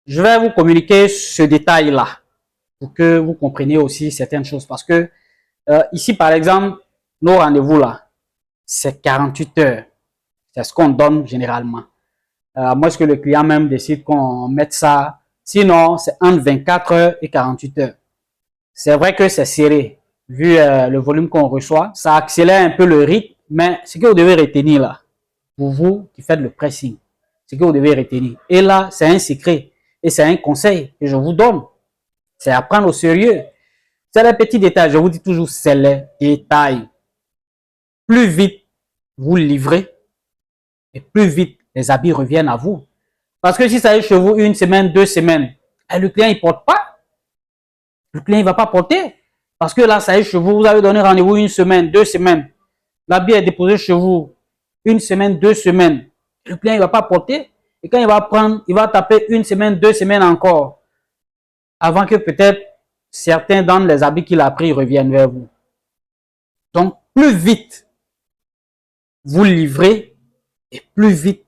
Je vais vous communiquer ce détail-là pour que vous compreniez aussi certaines choses. Parce que ici, par exemple, nos rendez-vous là, c'est 48 heures. C'est ce qu'on donne généralement. À moins que le client même décide qu'on mette ça. Sinon, c'est entre 24 heures et 48 heures. C'est vrai que c'est serré, vu le volume qu'on reçoit. Ça accélère un peu le rythme, mais ce que vous devez retenir là, pour vous qui faites le pressing, ce que vous devez retenir. Et là, c'est un secret et c'est un conseil que je vous donne. C'est à prendre au sérieux. C'est les petits détails. Je vous dis toujours, c'est les détails. Plus vite vous livrez et plus vite les habits reviennent à vous. Parce que si ça est chez vous une semaine, 2 semaines, le client il porte pas. Le client il va pas porter. Parce que là, ça est chez vous, vous avez donné rendez-vous une semaine, 2 semaines. L'habit est déposé chez vous une semaine, 2 semaines. Le client il va pas porter. Et quand il va prendre, il va taper une semaine, 2 semaines encore. Avant que peut-être certains dans les habits qu'il a pris reviennent vers vous. Donc, plus vite vous livrez et plus vite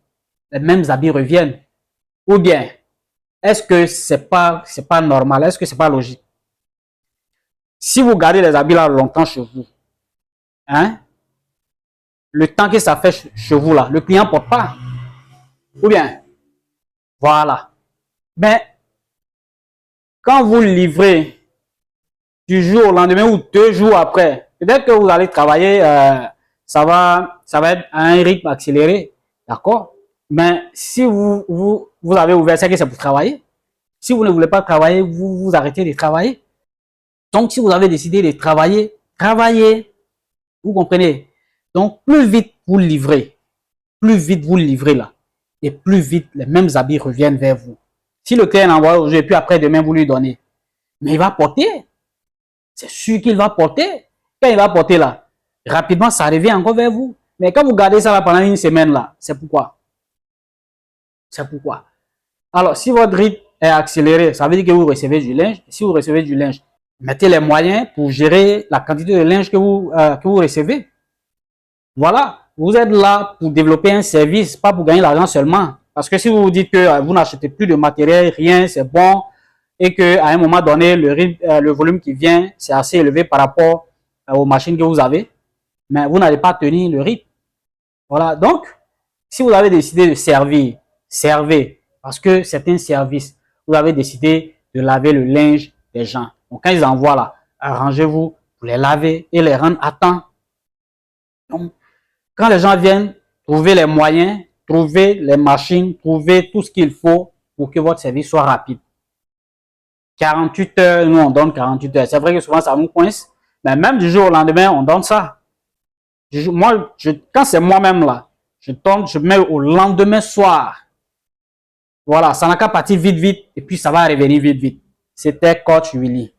les mêmes habits reviennent. Ou bien, est-ce que c'est pas normal? Est-ce que c'est pas logique? Si vous gardez les habits là longtemps chez vous, hein, le temps que ça fait chez vous là, le client porte pas. Ou bien, voilà. Mais quand vous livrez du jour au lendemain ou 2 jours après, peut-être que vous allez travailler, ça va être à un rythme accéléré, d'accord? Mais si vous avez ouvert ça, que c'est pour travailler. Si vous ne voulez pas travailler, vous arrêtez de travailler. Donc, si vous avez décidé de travailler, travaillez. Vous comprenez? Donc, plus vite vous livrez là, et plus vite les mêmes habits reviennent vers vous. Si le client envoie aujourd'hui et puis après demain vous lui donnez, mais il va porter. C'est sûr qu'il va porter. Quand il va porter là, rapidement ça revient encore vers vous. Mais quand vous gardez ça là pendant une semaine là, c'est pourquoi? C'est pourquoi? Alors, si votre rythme est accéléré, ça veut dire que vous recevez du linge. Si vous recevez du linge, mettez les moyens pour gérer la quantité de linge que vous recevez. Voilà, vous êtes là pour développer un service, pas pour gagner l'argent seulement. Parce que si vous vous dites que vous n'achetez plus de matériel, rien, c'est bon, et qu'à un moment donné, le volume qui vient, c'est assez élevé par rapport aux machines que vous avez, mais vous n'allez pas tenir le rythme. Voilà, donc, si vous avez décidé de servir, servez, parce que c'est un service. Vous avez décidé de laver le linge des gens. Donc, quand ils envoient là, arrangez-vous pour les laver et les rendre à temps. Donc, quand les gens viennent, trouvez les moyens, trouvez les machines, trouvez tout ce qu'il faut pour que votre service soit rapide. 48 heures, nous on donne 48 heures. C'est vrai que souvent ça nous coince, mais même du jour au lendemain, on donne ça. Moi, quand c'est moi-même là, je mets au lendemain soir. Voilà, ça n'a qu'à partir vite, vite, et puis ça va revenir vite, vite. C'était Coach Willy.